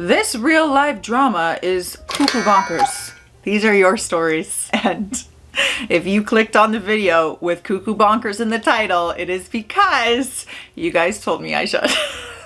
This real life drama is cuckoo bonkers. These are your stories. And if you clicked on the video with cuckoo bonkers in the title, it is because you guys told me I should.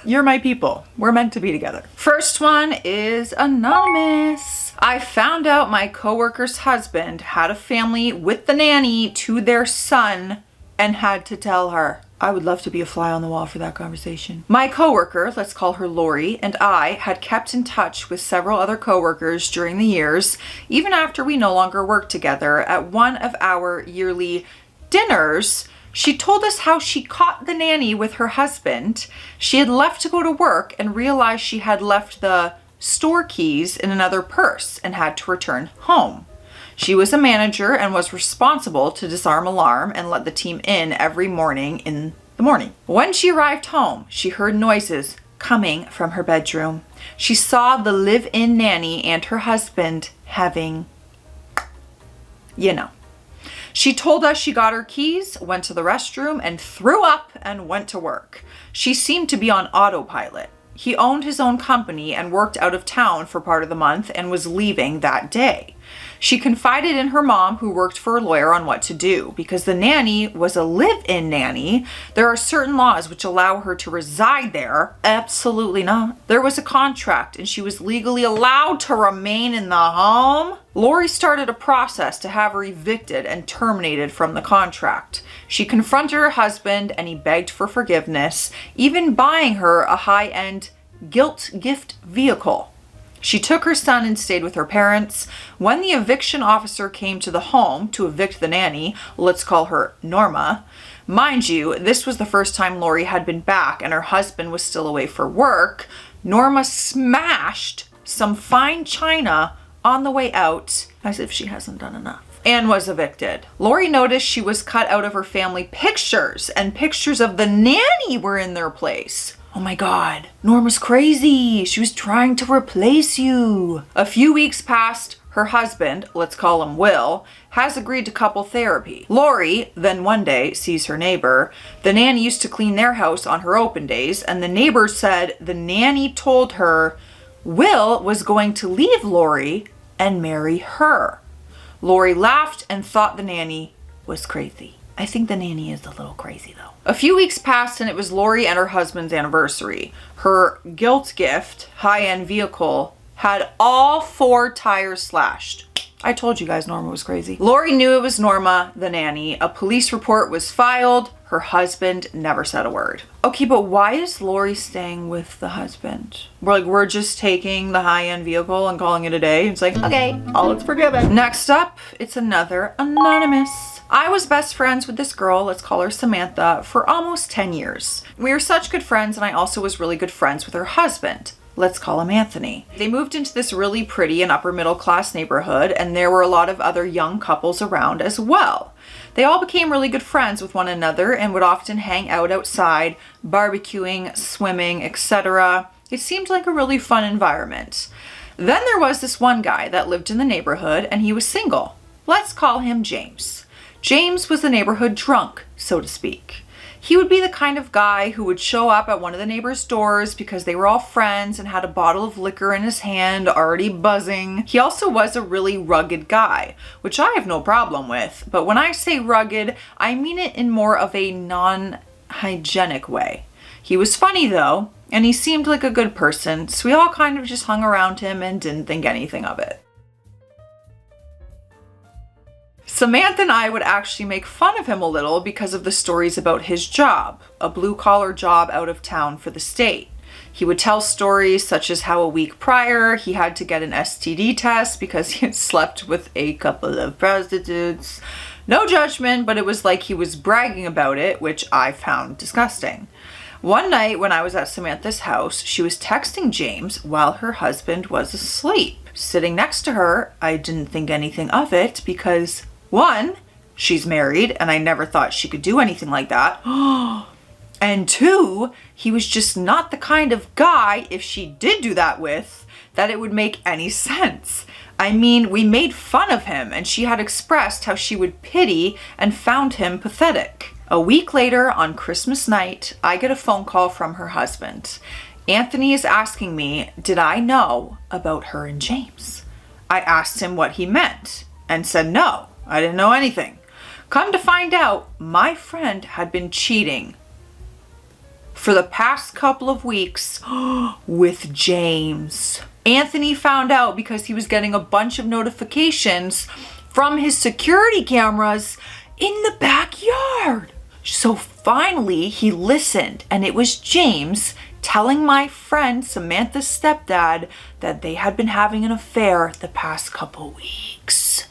You're my people. We're meant to be together. First one is anonymous. I found out my coworker's husband had a family with the nanny to their son and had to tell her. I would love to be a fly on the wall for that conversation. My coworker, let's call her Lori, and I had kept in touch with several other coworkers during the years, even after we no longer worked together. At one of our yearly dinners, she told us how she caught the nanny with her husband. She had left to go to work and realized she had left the store keys in another purse and had to return home. She was a manager and was responsible to disarm alarm and let the team in every morning in the morning. When she arrived home, she heard noises coming from her bedroom. She saw the live-in nanny and her husband having, She told us she got her keys, went to the restroom, and threw up and went to work. She seemed to be on autopilot. He owned his own company and worked out of town for part of the month and was leaving that day. She confided in her mom, who worked for a lawyer, on what to do. Because the nanny was a live-in nanny, there are certain laws which allow her to reside there. Absolutely not. There was a contract and she was legally allowed to remain in the home. Lori started a process to have her evicted and terminated from the contract. She confronted her husband and he begged for forgiveness, even buying her a high-end guilt gift vehicle. She took her son and stayed with her parents. When the eviction officer came to the home to evict the nanny, let's call her Norma. Mind you, this was the first time Lori had been back and her husband was still away for work. Norma smashed some fine china on the way out, as if she hasn't done enough, and was evicted. Lori noticed she was cut out of her family pictures, and pictures of the nanny were in their place. Oh my God, Norma's crazy. She was trying to replace you. A few weeks passed. Her husband, let's call him Will, has agreed to couple therapy. Lori then one day sees her neighbor. The nanny used to clean their house on her open days, and the neighbor said the nanny told her Will was going to leave Lori and marry her. Lori laughed and thought the nanny was crazy. I think the nanny is a little crazy though. A few weeks passed and it was Lori and her husband's anniversary. Her guilt gift, high-end vehicle, had all 4 tires slashed. I told you guys Norma was crazy. Lori knew it was Norma, the nanny. A police report was filed. Her husband never said a word. Okay, but why is Lori staying with the husband? We're just taking the high-end vehicle and calling it a day. It's like, okay, all is forgiven. Next up, it's another anonymous. I was best friends with this girl, let's call her Samantha, for almost 10 years. We were such good friends, and I also was really good friends with her husband. Let's call him Anthony. They moved into this really pretty and upper middle class neighborhood, and there were a lot of other young couples around as well. They all became really good friends with one another and would often hang out outside, barbecuing, swimming, etc. It seemed like a really fun environment. Then there was this one guy that lived in the neighborhood, and he was single. Let's call him James. James was the neighborhood drunk, so to speak. He would be the kind of guy who would show up at one of the neighbors' doors because they were all friends and had a bottle of liquor in his hand, already buzzing. He also was a really rugged guy, which I have no problem with. But when I say rugged, I mean it in more of a non-hygienic way. He was funny though, and he seemed like a good person, so we all kind of just hung around him and didn't think anything of it. Samantha and I would actually make fun of him a little because of the stories about his job, a blue-collar job out of town for the state. He would tell stories such as how a week prior he had to get an STD test because he had slept with a couple of prostitutes. No judgment, but it was like he was bragging about it, which I found disgusting. One night when I was at Samantha's house, she was texting James while her husband was asleep. Sitting next to her, I didn't think anything of it because 1, she's married and I never thought she could do anything like that. And 2, he was just not the kind of guy, if she did do that with, that it would make any sense. I mean, we made fun of him and she had expressed how she would pity and found him pathetic. A week later, on Christmas night, I get a phone call from her husband. Anthony is asking me, did I know about her and James? I asked him what he meant and said no, I didn't know anything. Come to find out, my friend had been cheating for the past couple of weeks with James. Anthony found out because he was getting a bunch of notifications from his security cameras in the backyard. So finally he listened, and it was James telling my friend Samantha's stepdad that they had been having an affair the past couple weeks.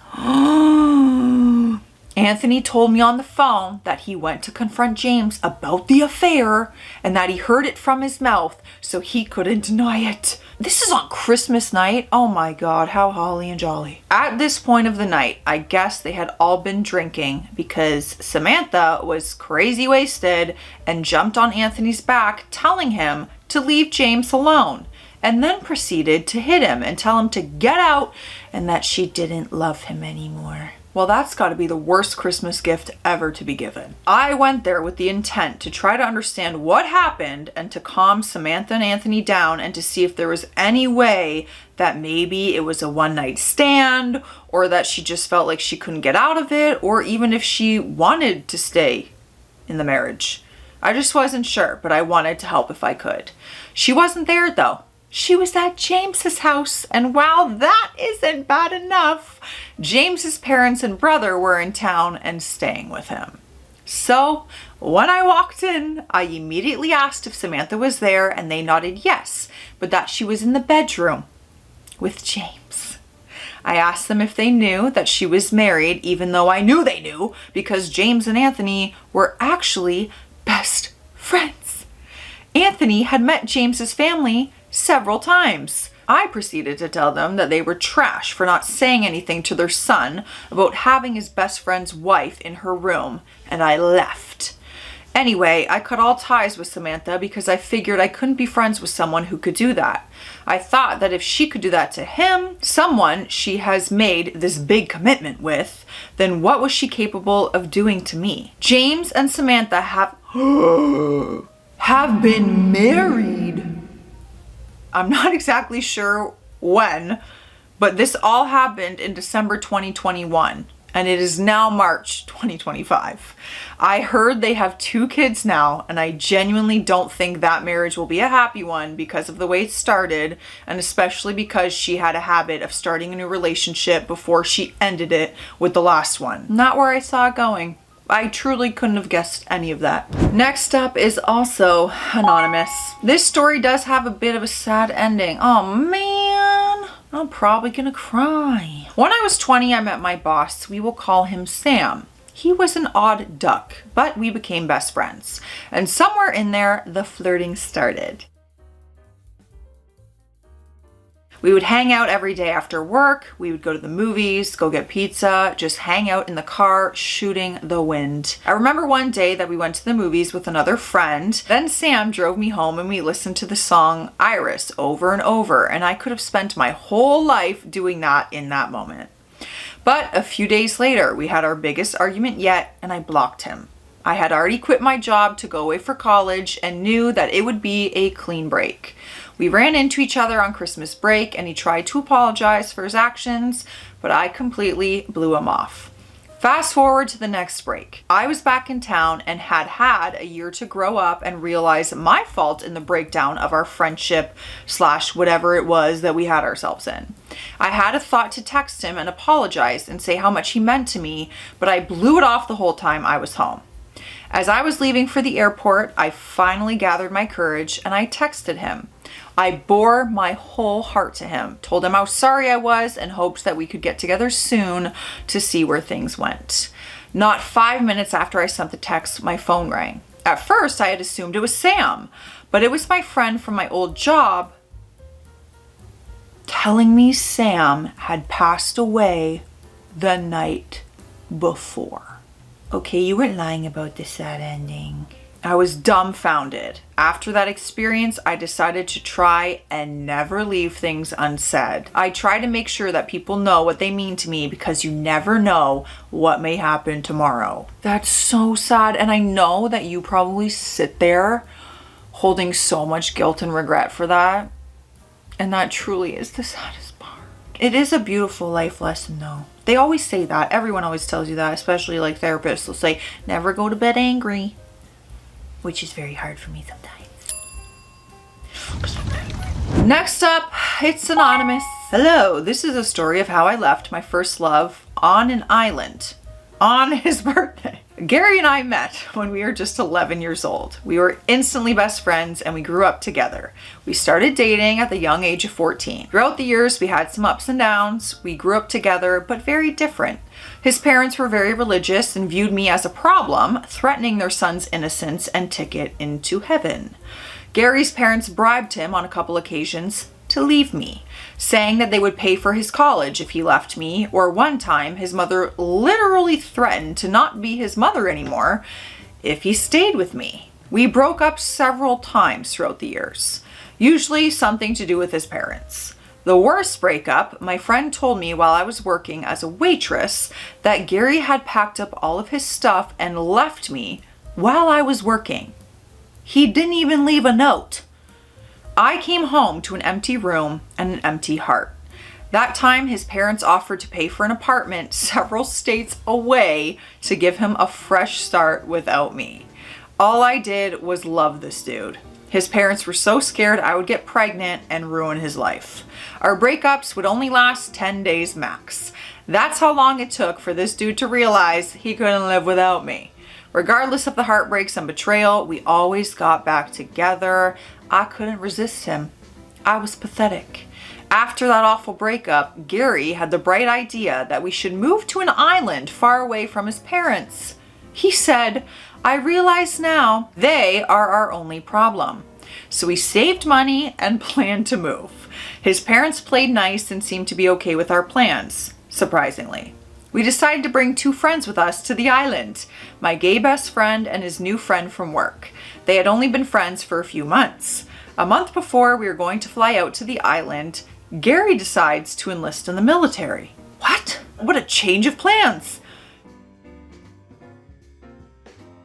Anthony told me on the phone that he went to confront James about the affair and that he heard it from his mouth, so he couldn't deny it. This is on Christmas night. Oh my God, how holly and jolly. At this point of the night, I guess they had all been drinking because Samantha was crazy wasted and jumped on Anthony's back, telling him to leave James alone, and then proceeded to hit him and tell him to get out and that she didn't love him anymore. Well, that's got to be the worst Christmas gift ever to be given. I went there with the intent to try to understand what happened and to calm Samantha and Anthony down and to see if there was any way that maybe it was a one-night stand or that she just felt like she couldn't get out of it, or even if she wanted to stay in the marriage. I just wasn't sure, but I wanted to help if I could. She wasn't there though. She was at James's house, and while that isn't bad enough, James's parents and brother were in town and staying with him. So when I walked in, I immediately asked if Samantha was there, and they nodded yes, but that she was in the bedroom with James. I asked them if they knew that she was married, even though I knew they knew, because James and Anthony were actually best friends. Anthony had met James's family several times. I proceeded to tell them that they were trash for not saying anything to their son about having his best friend's wife in her room, and I left. Anyway, I cut all ties with Samantha because I figured I couldn't be friends with someone who could do that. I thought that if she could do that to him, someone she has made this big commitment with, then what was she capable of doing to me? James and Samantha have been married. I'm not exactly sure when, but this all happened in December 2021, and it is now March 2025. I heard they have 2 kids now, and I genuinely don't think that marriage will be a happy one because of the way it started, and especially because she had a habit of starting a new relationship before she ended it with the last one. Not where I saw it going. I truly couldn't have guessed any of that. Next up is also anonymous. This story does have a bit of a sad ending. Oh man, I'm probably gonna cry. When I was 20, I met my boss. We will call him Sam. He was an odd duck, but we became best friends. And somewhere in there, the flirting started. We would hang out every day after work. We would go to the movies, go get pizza, just hang out in the car, shooting the wind. I remember one day that we went to the movies with another friend. Then Sam drove me home and we listened to the song Iris over and over, and I could have spent my whole life doing that in that moment. But a few days later, we had our biggest argument yet, and I blocked him. I had already quit my job to go away for college and knew that it would be a clean break. We ran into each other on Christmas break and he tried to apologize for his actions, but I completely blew him off. Fast forward to the next break. I was back in town and had a year to grow up and realize my fault in the breakdown of our friendship / whatever it was that we had ourselves in. I had a thought to text him and apologize and say how much he meant to me, but I blew it off the whole time I was home. As I was leaving for the airport, I finally gathered my courage and I texted him. I bore my whole heart to him, told him how sorry I was and hoped that we could get together soon to see where things went. Not 5 minutes after I sent the text, my phone rang. At first, I had assumed it was Sam, but it was my friend from my old job telling me Sam had passed away the night before. Okay, you weren't lying about the sad ending. I was dumbfounded. After that experience, I decided to try and never leave things unsaid. I try to make sure that people know what they mean to me because you never know what may happen tomorrow. That's so sad. And I know that you probably sit there holding so much guilt and regret for that. And that truly is the saddest part. It is a beautiful life lesson though. They always say that. Everyone always tells you that, especially like therapists. They'll say, never go to bed angry. Which is very hard for me sometimes. Next up, it's anonymous. Hello, this is a story of how I left my first love on an island on his birthday. Gary and I met when we were just 11 years old. We were instantly best friends and we grew up together. We started dating at the young age of 14. Throughout the years, we had some ups and downs. We grew up together, but very different. His parents were very religious and viewed me as a problem, threatening their son's innocence and ticket into heaven. Gary's parents bribed him on a couple occasions to leave me, saying that they would pay for his college if he left me, or one time his mother literally threatened to not be his mother anymore if he stayed with me. We broke up several times throughout the years, usually something to do with his parents. The worst breakup, my friend told me while I was working as a waitress that Gary had packed up all of his stuff and left me while I was working. He didn't even leave a note. I came home to an empty room and an empty heart. That time, his parents offered to pay for an apartment several states away to give him a fresh start without me. All I did was love this dude. His parents were so scared I would get pregnant and ruin his life. Our breakups would only last 10 days max. That's how long it took for this dude to realize he couldn't live without me. Regardless of the heartbreaks and betrayal, we always got back together. I couldn't resist him. I was pathetic. After that awful breakup, Gary had the bright idea that we should move to an island far away from his parents. He said, I realize now they are our only problem. So we saved money and planned to move. His parents played nice and seemed to be okay with our plans, surprisingly. We decided to bring 2 friends with us to the island, my gay best friend and his new friend from work. They had only been friends for a few months. A month before we were going to fly out to the island, Gary decides to enlist in the military. What? What a change of plans!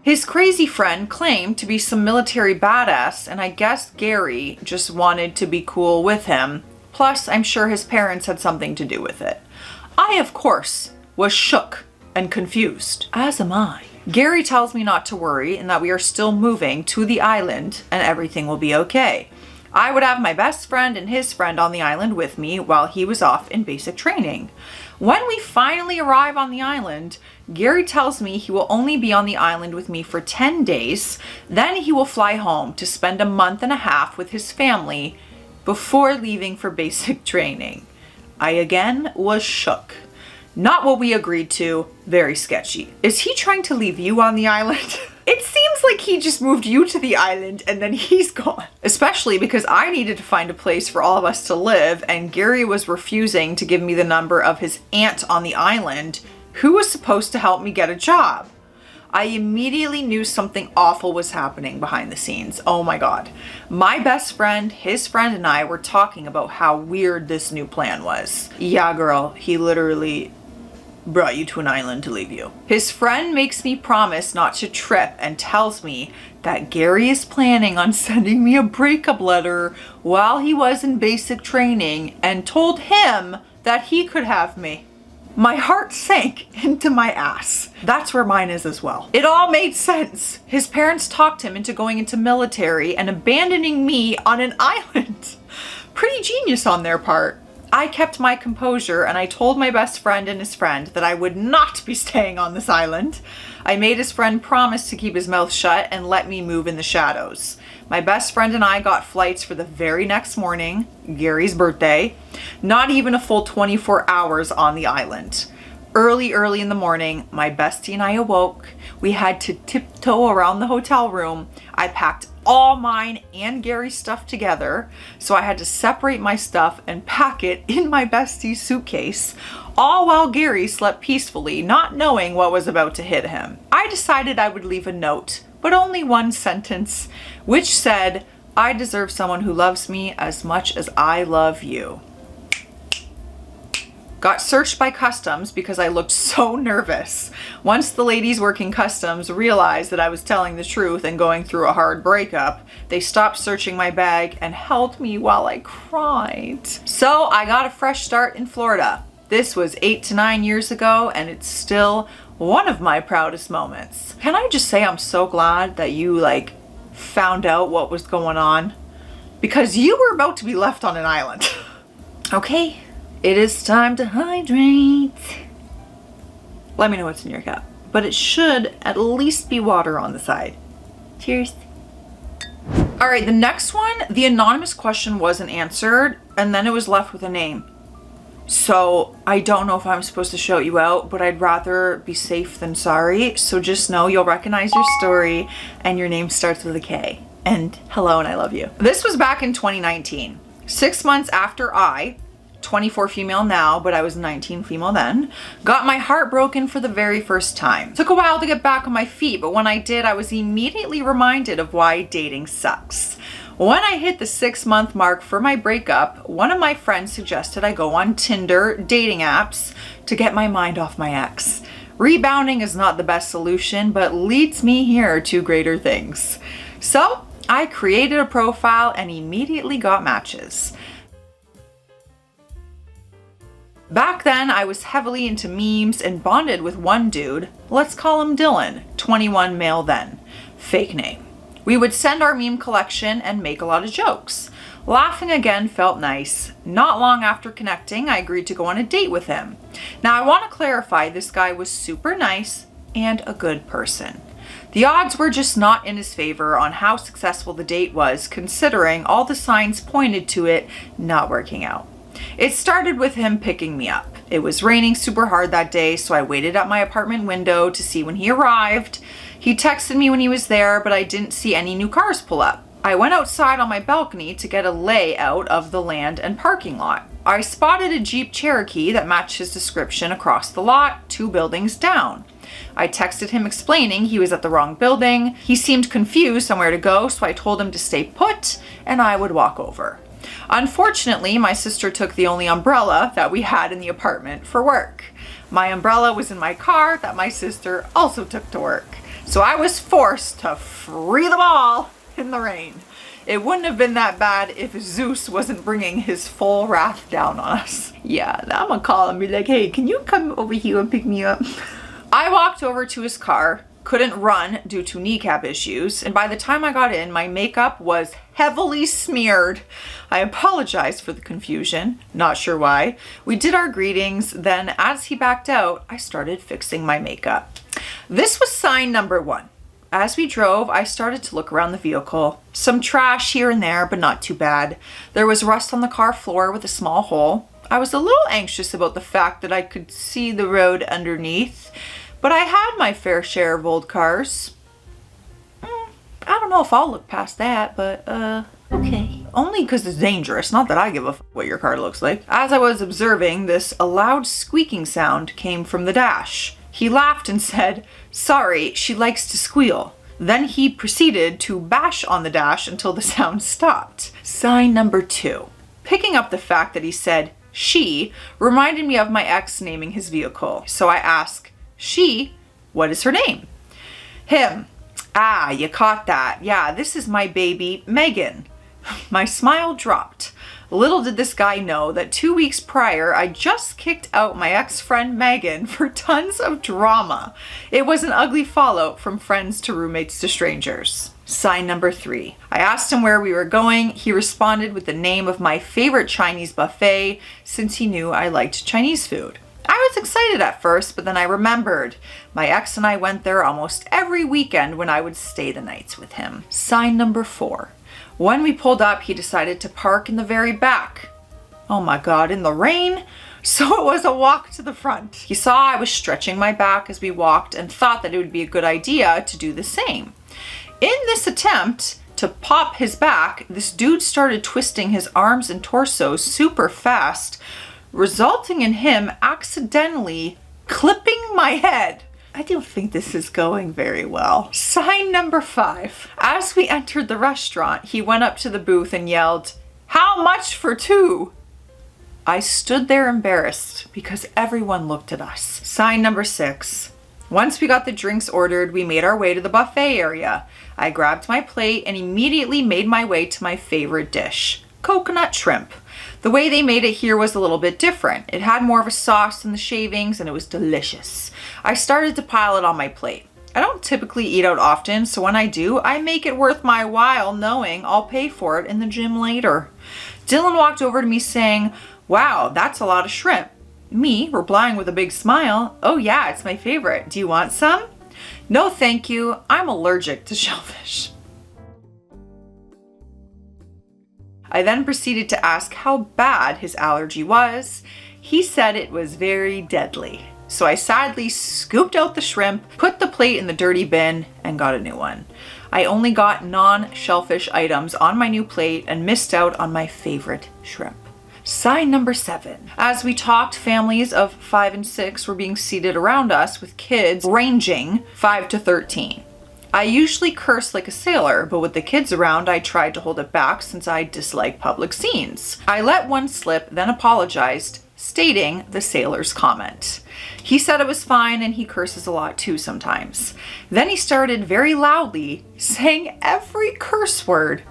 His crazy friend claimed to be some military badass, and I guess Gary just wanted to be cool with him. Plus, I'm sure his parents had something to do with it. I, of course, was shook and confused, as am I. Gary tells me not to worry and that we are still moving to the island and everything will be okay. I would have my best friend and his friend on the island with me while he was off in basic training. When we finally arrive on the island, Gary tells me he will only be on the island with me for 10 days, then he will fly home to spend a month and a half with his family before leaving for basic training. I again was shook. Not what we agreed to, very sketchy. Is he trying to leave you on the island? It seems like he just moved you to the island and then he's gone. Especially because I needed to find a place for all of us to live and Gary was refusing to give me the number of his aunt on the island who was supposed to help me get a job. I immediately knew something awful was happening behind the scenes. Oh my God. My best friend, his friend, and I were talking about how weird this new plan was. Yeah, girl, he literally brought you to an island to leave you. His friend makes me promise not to trip and tells me that Gary is planning on sending me a breakup letter while he was in basic training and told him that he could have me. My heart sank into my ass. That's where mine is as well. It all made sense. His parents talked him into going into military and abandoning me on an island. Pretty genius on their part. I kept my composure and I told my best friend and his friend that I would not be staying on this island. I made his friend promise to keep his mouth shut and let me move in the shadows. My best friend and I got flights for the very next morning, Gary's birthday, not even a full 24 hours on the island. Early in the morning, my bestie and I awoke. We had to tiptoe around the hotel room. I packed all mine and Gary's stuff together, so I had to separate my stuff and pack it in my bestie's suitcase, all while Gary slept peacefully, not knowing what was about to hit him. I decided I would leave a note, but only one sentence, which said, I deserve someone who loves me as much as I love you. Got searched by customs because I looked so nervous. Once the ladies working customs realized that I was telling the truth and going through a hard breakup, they stopped searching my bag and held me while I cried. So I got a fresh start in Florida. This was 8 to 9 years ago, and it's still one of my proudest moments. Can I just say I'm so glad that you found out what was going on? Because you were about to be left on an island. Okay. It is time to hydrate. Let me know what's in your cup, but it should at least be water on the side. Cheers. All right, the next one, the anonymous question wasn't answered, and then it was left with a name. So I don't know if I'm supposed to shout you out, but I'd rather be safe than sorry. So just know you'll recognize your story and your name starts with a K. And hello, and I love you. This was back in 2019, 6 months after 24 female now, but I was 19 female then, got my heart broken for the very first time. Took a while to get back on my feet, but when I did, I was immediately reminded of why dating sucks. When I hit the 6-month mark for my breakup, one of my friends suggested I go on Tinder dating apps to get my mind off my ex. Rebounding is not the best solution, but leads me here to greater things. So I created a profile and immediately got matches. Back then, I was heavily into memes and bonded with one dude, let's call him Dylan, 21 male then, fake name. We would send our meme collection and make a lot of jokes. Laughing again felt nice. Not long after connecting, I agreed to go on a date with him. Now I want to clarify, this guy was super nice and a good person. The odds were just not in his favor on how successful the date was, considering all the signs pointed to it not working out. It started with him picking me up. It was raining super hard that day, so I waited at my apartment window to see when he arrived. He texted me when he was there, but I didn't see any new cars pull up. I went outside on my balcony to get a layout of the land and parking lot. I spotted a Jeep Cherokee that matched his description across the lot, 2 buildings down. I texted him explaining he was at the wrong building. He seemed confused on where to go, so I told him to stay put and I would walk over. Unfortunately, my sister took the only umbrella that we had in the apartment for work. My umbrella was in my car that my sister also took to work. So I was forced to free the ball in the rain. It wouldn't have been that bad if Zeus wasn't bringing his full wrath down on us. Yeah, I'm gonna call him and be like, hey, can you come over here and pick me up? I walked over to his car, couldn't run due to kneecap issues, and by the time I got in, my makeup was heavily smeared. I apologized for the confusion, not sure why. We did our greetings, then as he backed out, I started fixing my makeup. This was sign number 1. As we drove, I started to look around the vehicle. Some trash here and there, but not too bad. There was rust on the car floor with a small hole. I was a little anxious about the fact that I could see the road underneath, but I had my fair share of old cars. I don't know if I'll look past that, but okay. Only because it's dangerous, not that I give a f what your car looks like. As I was observing this, a loud squeaking sound came from the dash. He laughed and said, sorry, she likes to squeal. Then he proceeded to bash on the dash until the sound stopped. Sign number 2. Picking up the fact that he said she reminded me of my ex naming his vehicle. So I asked, she, what is her name? Him, you caught that. Yeah, this is my baby, Megan. My smile dropped. Little did this guy know that 2 weeks prior, I just kicked out my ex-friend Megan for tons of drama. It was an ugly fallout from friends to roommates to strangers. Sign number 3. I asked him where we were going. He responded with the name of my favorite Chinese buffet since he knew I liked Chinese food. I was excited at first, but then I remembered. My ex and I went there almost every weekend when I would stay the nights with him. Sign number 4. When we pulled up, he decided to park in the very back. Oh my God, in the rain? So it was a walk to the front. He saw I was stretching my back as we walked and thought that it would be a good idea to do the same. In this attempt to pop his back, this dude started twisting his arms and torso super fast, resulting in him accidentally clipping my head. I don't think this is going very well. Sign number 5. As we entered the restaurant, he went up to the booth and yelled, "How much for 2?" I stood there embarrassed because everyone looked at us. Sign number 6. Once we got the drinks ordered, we made our way to the buffet area. I grabbed my plate and immediately made my way to my favorite dish, coconut shrimp. The way they made it here was a little bit different. It had more of a sauce than the shavings and it was delicious. I started to pile it on my plate. I don't typically eat out often, so when I do, I make it worth my while knowing I'll pay for it in the gym later. Dylan walked over to me saying, "Wow, that's a lot of shrimp." Me replying with a big smile, "Oh yeah, it's my favorite. Do you want some?" "No, thank you. I'm allergic to shellfish." I then proceeded to ask how bad his allergy was. He said it was very deadly. So I sadly scooped out the shrimp, put the plate in the dirty bin, and got a new one. I only got non-shellfish items on my new plate and missed out on my favorite shrimp. Sign number 7. As we talked, families of 5 and 6 were being seated around us with kids ranging 5 to 13. I usually curse like a sailor, but with the kids around, I tried to hold it back since I dislike public scenes. I let one slip, then apologized, stating the sailor's comment. He said it was fine and he curses a lot too sometimes. Then he started very loudly saying every curse word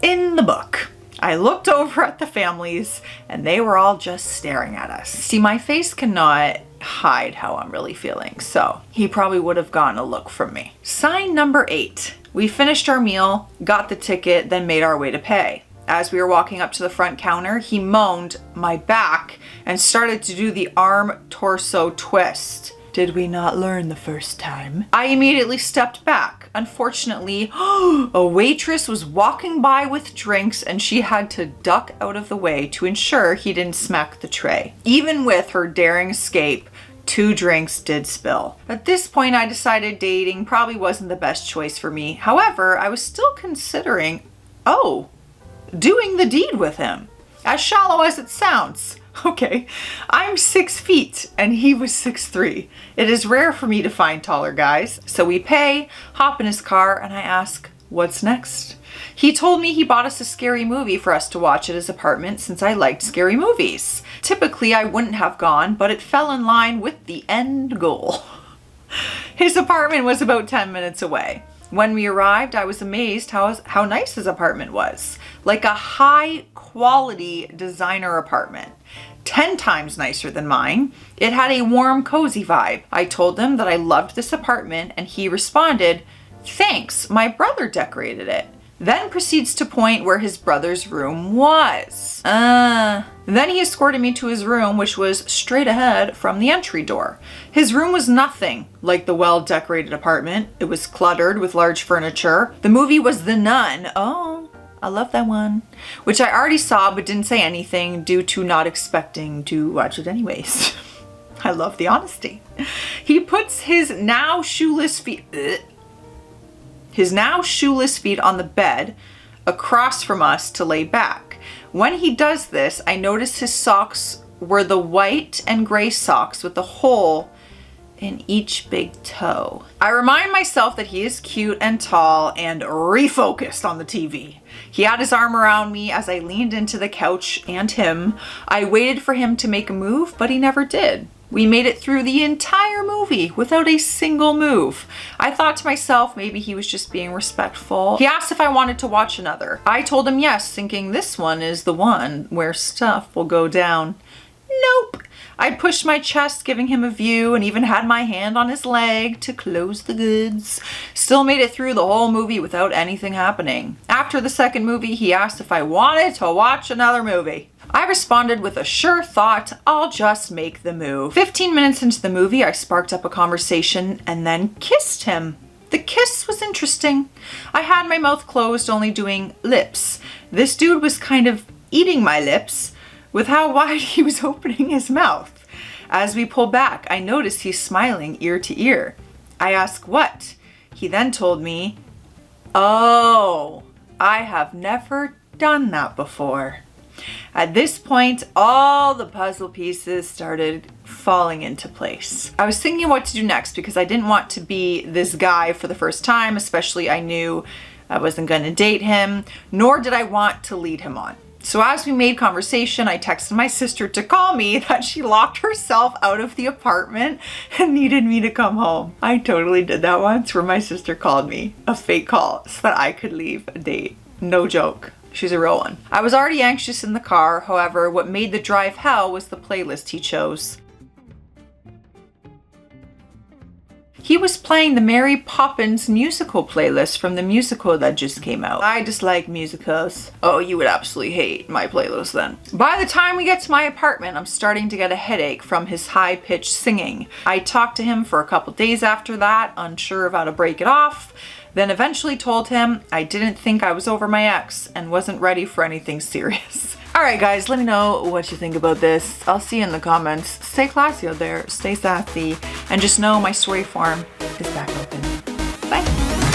in the book. I looked over at the families and they were all just staring at us. See, my face cannot hide how I'm really feeling, so he probably would have gotten a look from me. Sign number 8. We finished our meal, got the ticket, then made our way to pay. As we were walking up to the front counter, he moaned my back and started to do the arm torso twist. Did we not learn the first time? I immediately stepped back. Unfortunately, a waitress was walking by with drinks and she had to duck out of the way to ensure he didn't smack the tray. Even with her daring escape, 2 drinks did spill. At this point, I decided dating probably wasn't the best choice for me. However, I was still considering, doing the deed with him. As shallow as it sounds. Okay, I'm 6 feet and he was 6'3". It is rare for me to find taller guys. So we pay, hop in his car, and I ask, "What's next?" He told me he bought us a scary movie for us to watch at his apartment since I liked scary movies. Typically, I wouldn't have gone, but it fell in line with the end goal. His apartment was about 10 minutes away. When we arrived, I was amazed how nice his apartment was. Like a high quality designer apartment. 10 times nicer than mine. It had a warm, cozy vibe. I told him that I loved this apartment and he responded, "Thanks, my brother decorated it." Then proceeds to point where his brother's room was. Then he escorted me to his room, which was straight ahead from the entry door. His room was nothing like the well-decorated apartment. It was cluttered with large furniture. The movie was The Nun. Oh, I love that one. Which I already saw but didn't say anything due to not expecting to watch it anyways. I love the honesty. He puts his now shoeless feet on the bed across from us to lay back. When he does this, I notice his socks were the white and gray socks with a hole in each big toe. I remind myself that he is cute and tall and refocused on the TV. He had his arm around me as I leaned into the couch and him. I waited for him to make a move, but he never did. We made it through the entire movie without a single move. I thought to myself, maybe he was just being respectful. He asked if I wanted to watch another. I told him yes, thinking this one is the one where stuff will go down. Nope. I pushed my chest, giving him a view, and even had my hand on his leg to close the goods. Still made it through the whole movie without anything happening. After the second movie, he asked if I wanted to watch another movie. I responded with a sure thought, I'll just make the move. 15 minutes into the movie, I sparked up a conversation and then kissed him. The kiss was interesting. I had my mouth closed, only doing lips. This dude was kind of eating my lips with how wide he was opening his mouth. As we pull back, I notice he's smiling ear to ear. I ask what? He then told me, "Oh, I have never done that before." At this point, all the puzzle pieces started falling into place. I was thinking what to do next because I didn't want to be this guy for the first time, especially I knew I wasn't going to date him, nor did I want to lead him on. So as we made conversation, I texted my sister to call me that she locked herself out of the apartment and needed me to come home. I totally did that once where my sister called me, a fake call, so that I could leave a date. No joke. She's a real one. I was already anxious in the car. However, what made the drive hell was the playlist he chose. He was playing the Mary Poppins musical playlist from the musical that just came out. I dislike musicals. Oh, you would absolutely hate my playlist then. By the time we get to my apartment, I'm starting to get a headache from his high-pitched singing. I talked to him for a couple days after that, unsure of how to break it off. Then eventually told him I didn't think I was over my ex and wasn't ready for anything serious. All right, guys, let me know what you think about this. I'll see you in the comments. Stay classy out there, stay sassy, and just know my story form is back open. Bye.